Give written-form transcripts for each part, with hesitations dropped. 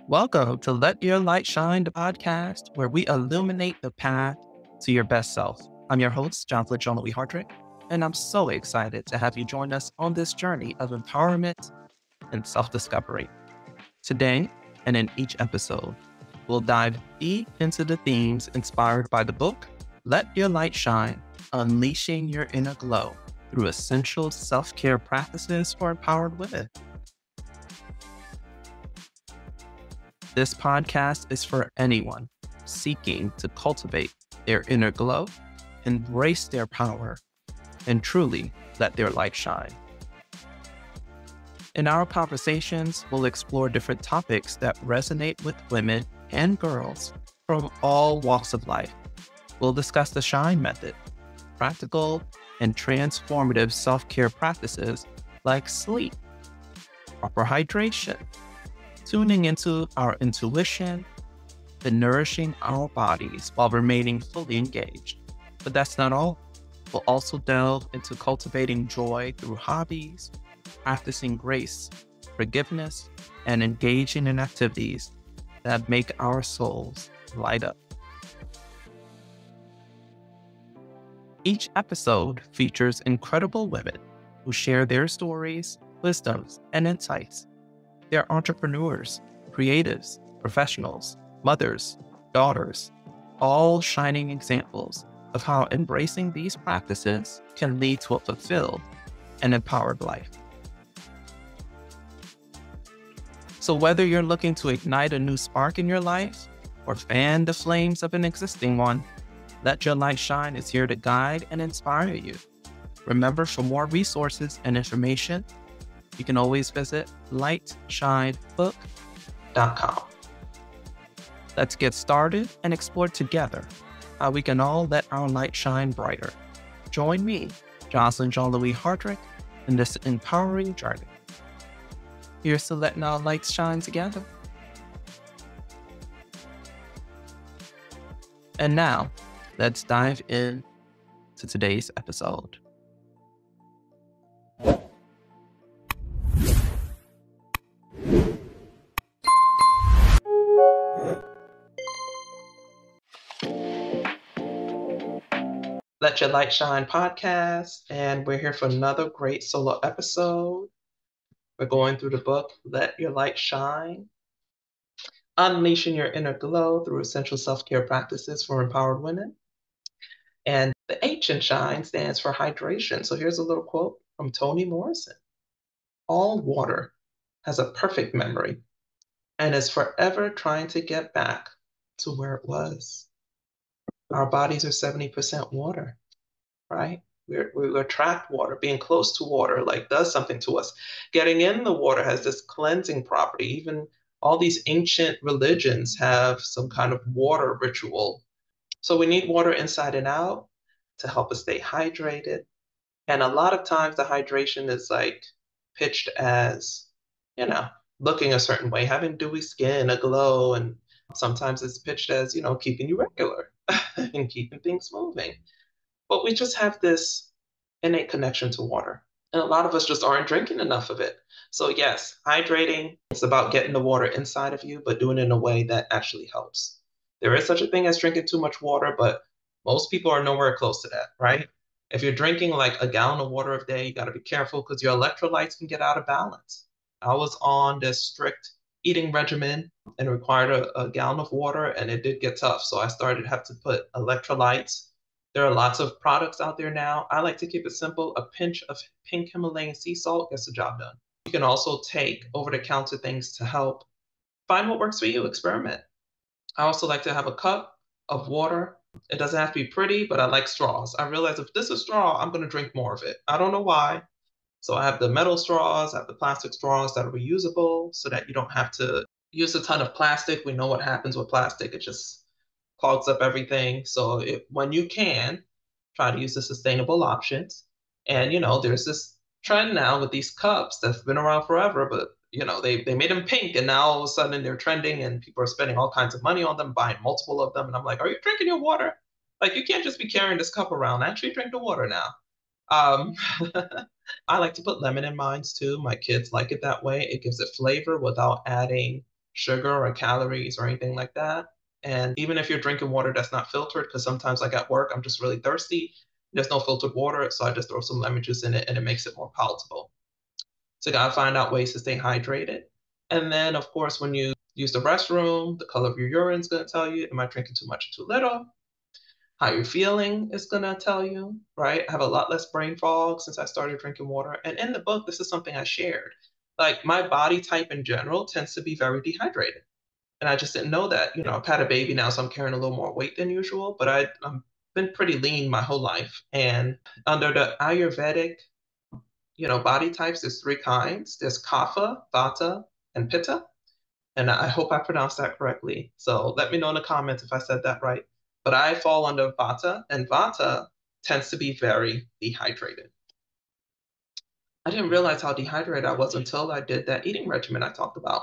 Welcome to Let Your Light Shine, the podcast where we illuminate the path to your best self. I'm your host, John Lee Hardrick, and I'm so excited to have you join us on this journey of empowerment and self-discovery. Today, and in each episode, we'll dive deep into the themes inspired by the book, Let Your Light Shine, Unleashing Your Inner Glow through Essential Self-Care Practices for Empowered Women. This podcast is for anyone seeking to cultivate their inner glow, embrace their power, and truly let their light shine. In our conversations, we'll explore different topics that resonate with women and girls from all walks of life. We'll discuss the SHINE method, practical and transformative self-care practices like sleep, proper hydration, tuning into our intuition, and nourishing our bodies while remaining fully engaged. But that's not all. We'll also delve into cultivating joy through hobbies, practicing grace, forgiveness, and engaging in activities that make our souls light up. Each episode features incredible women who share their stories, wisdoms, and insights. They're entrepreneurs, creatives, professionals, mothers, daughters, all shining examples of how embracing these practices can lead to a fulfilled and empowered life. So whether you're looking to ignite a new spark in your life or fan the flames of an existing one, Let Your Light Shine is here to guide and inspire you. Remember, for more resources and information, you can always visit lightshinebook.com. Let's get started and explore together how we can all let our light shine brighter. Join me, Jocelyn Jean-Louis Hardrick, in this empowering journey. Here's to letting our lights shine together. And now, let's dive in to today's episode. Let Your Light Shine podcast, and we're here for another great solo episode. We're going through the book, Let Your Light Shine, Unleashing Your Inner Glow through Essential Self-Care Practices for Empowered Women. And the H in SHINE stands for hydration. So here's a little quote from Toni Morrison. All water has a perfect memory and is forever trying to get back to where it was. Our bodies are 70% water, right? We attract water. Being close to water does something to us. Getting in the water has this cleansing property. Even all these ancient religions have some kind of water ritual. So we need water inside and out to help us stay hydrated. And a lot of times the hydration is pitched as, looking a certain way, having dewy skin, a glow. And sometimes it's pitched as, keeping you regular and keeping things moving. But we just have this innate connection to water. And a lot of us just aren't drinking enough of it. So yes, hydrating, it's about getting the water inside of you, but doing it in a way that actually helps. There is such a thing as drinking too much water, but most people are nowhere close to that, right? If you're drinking a gallon of water a day, you got to be careful because your electrolytes can get out of balance. I was on this strict eating regimen and required a gallon of water, and it did get tough. So I started to have to put electrolytes. There are lots of products out there now. I like to keep it simple. A pinch of pink Himalayan sea salt gets the job done. You can also take over-the-counter things to help. Find what works for you. Experiment. I also like to have a cup of water. It doesn't have to be pretty, but I like straws. I realize if this is straw, I'm going to drink more of it. I don't know why. So I have the metal straws, I have the plastic straws that are reusable so that you don't have to use a ton of plastic. We know what happens with plastic. It just clogs up everything. So when you can, try to use the sustainable options. And, there's this trend now with these cups that's been around forever, but, they made them pink and now all of a sudden they're trending and people are spending all kinds of money on them, buying multiple of them. And I'm like, are you drinking your water? You can't just be carrying this cup around. Actually drink the water now. I like to put lemon in mine too. My kids like it that way. It gives it flavor without adding sugar or calories or anything like that. And even if you're drinking water that's not filtered, because sometimes like at work, I'm just really thirsty. There's no filtered water, so I just throw some lemon juice in it and it makes it more palatable. So you gotta find out ways to stay hydrated. And then of course, when you use the restroom, the color of your urine is gonna tell you, am I drinking too much or too little? How you're feeling is gonna tell you, right? I have a lot less brain fog since I started drinking water. And in the book, this is something I shared. Like my body type in general tends to be very dehydrated. And I just didn't know that. I've had a baby now, so I'm carrying a little more weight than usual, but I've been pretty lean my whole life. And under the Ayurvedic, body types, there's three kinds. There's Kapha, Vata, and Pitta. And I hope I pronounced that correctly. So let me know in the comments if I said that right. But I fall under Vata, and Vata tends to be very dehydrated. I didn't realize how dehydrated I was until I did that eating regimen I talked about.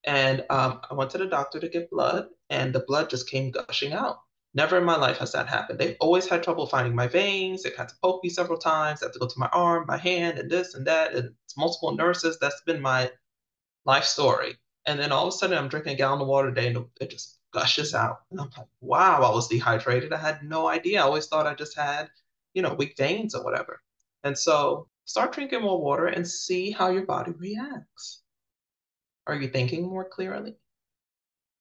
And I went to the doctor to get blood, and the blood just came gushing out. Never in my life has that happened. They've always had trouble finding my veins. They've had to poke me several times. They have to go to my arm, my hand, and this and that. And it's multiple nurses. That's been my life story. And then all of a sudden, I'm drinking a gallon of water a day, and it just gushes out. And I'm like, wow, I was dehydrated. I had no idea. I always thought I just had, weak veins or whatever. And so start drinking more water and see how your body reacts. Are you thinking more clearly?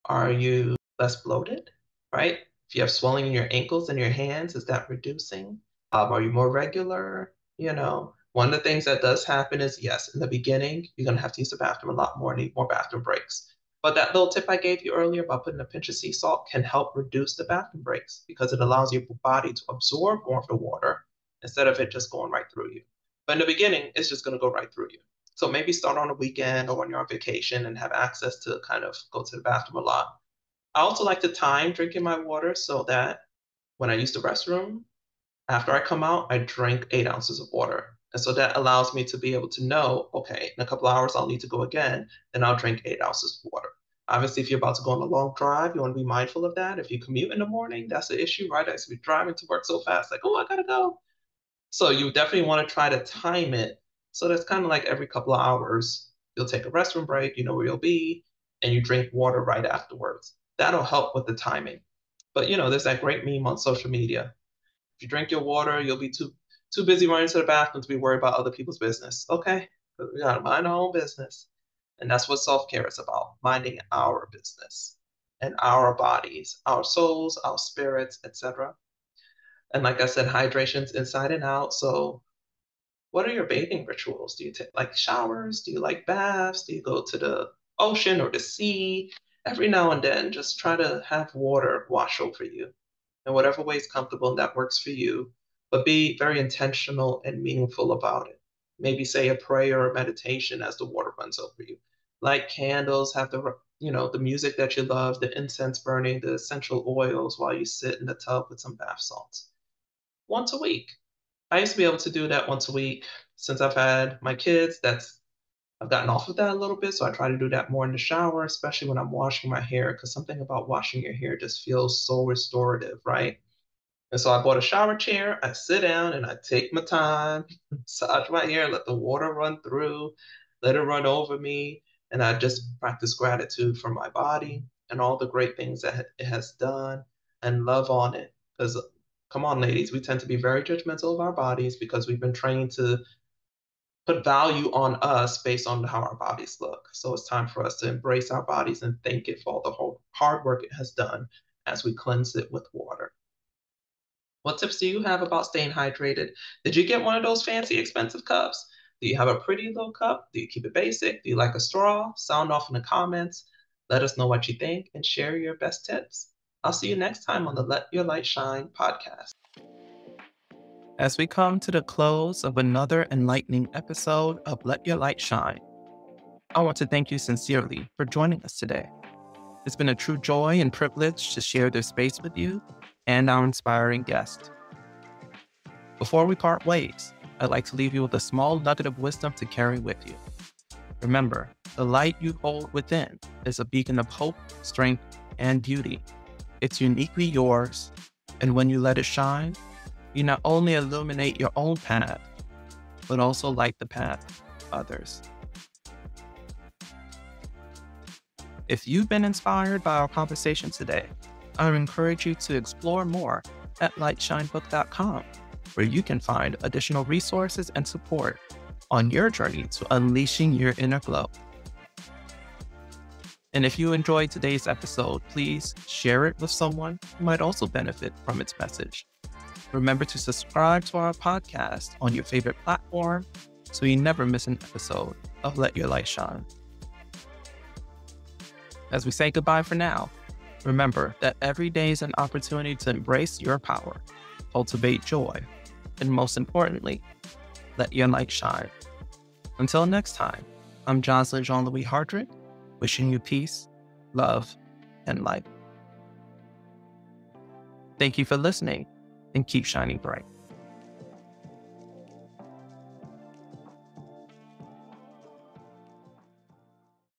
Are you less bloated, right? If you have swelling in your ankles and your hands, is that reducing? Are you more regular? One of the things that does happen is, yes, in the beginning, you're going to have to use the bathroom a lot more, need more bathroom breaks. But that little tip I gave you earlier about putting a pinch of sea salt can help reduce the bathroom breaks because it allows your body to absorb more of the water instead of it just going right through you. But in the beginning, it's just going to go right through you. So maybe start on a weekend or when you're on vacation and have access to kind of go to the bathroom a lot. I also like to time drinking my water so that when I use the restroom, after I come out, I drink 8 ounces of water. And so that allows me to be able to know, okay, in a couple of hours, I'll need to go again, then I'll drink 8 ounces of water. Obviously, if you're about to go on a long drive, you want to be mindful of that. If you commute in the morning, that's the issue, right? I used to be driving to work so fast, like, oh, I gotta go. So you definitely want to try to time it. So that's kind of like every couple of hours, you'll take a restroom break, you know where you'll be, and you drink water right afterwards. That'll help with the timing. But there's that great meme on social media. If you drink your water, you'll be too busy running to the bathroom to be worried about other people's business. Okay, but we gotta mind our own business. And that's what self-care is about, minding our business and our bodies, our souls, our spirits, etc. And like I said, hydration's inside and out. So what are your bathing rituals? Do you take like showers? Do you like baths? Do you go to the ocean or the sea? Every now and then, just try to have water wash over you in whatever way is comfortable and that works for you, but be very intentional and meaningful about it. Maybe say a prayer or meditation as the water runs over you. Light candles, have the music that you love, the incense burning, the essential oils while you sit in the tub with some bath salts. Once a week. I used to be able to do that once a week. Since I've had my kids, I've gotten off of that a little bit, so I try to do that more in the shower, especially when I'm washing my hair, because something about washing your hair just feels so restorative, right? And so I bought a shower chair. I sit down and I take my time, massage my hair, let the water run through, let it run over me, and I just practice gratitude for my body and all the great things that it has done and love on it. Because come on, ladies, we tend to be very judgmental of our bodies because we've been trained to put value on us based on how our bodies look. So it's time for us to embrace our bodies and thank it for all the whole hard work it has done as we cleanse it with water. What tips do you have about staying hydrated? Did you get one of those fancy, expensive cups? Do you have a pretty little cup? Do you keep it basic? Do you like a straw? Sound off in the comments. Let us know what you think and share your best tips. I'll see you next time on the Let Your Light Shine podcast. As we come to the close of another enlightening episode of Let Your Light Shine, I want to thank you sincerely for joining us today. It's been a true joy and privilege to share this space with you and our inspiring guest. Before we part ways, I'd like to leave you with a small nugget of wisdom to carry with you. Remember, the light you hold within is a beacon of hope, strength, and beauty. It's uniquely yours, and when you let it shine, you not only illuminate your own path, but also light the path of others. If you've been inspired by our conversation today, I would encourage you to explore more at lightshinebook.com, where you can find additional resources and support on your journey to unleashing your inner glow. And if you enjoyed today's episode, please share it with someone who might also benefit from its message. Remember to subscribe to our podcast on your favorite platform so you never miss an episode of Let Your Light Shine. As we say goodbye for now, remember that every day is an opportunity to embrace your power, cultivate joy, and most importantly, let your light shine. Until next time, I'm Jocelyn Jean-Louis Hardrick, wishing you peace, love, and light. Thank you for listening, and keep shining bright.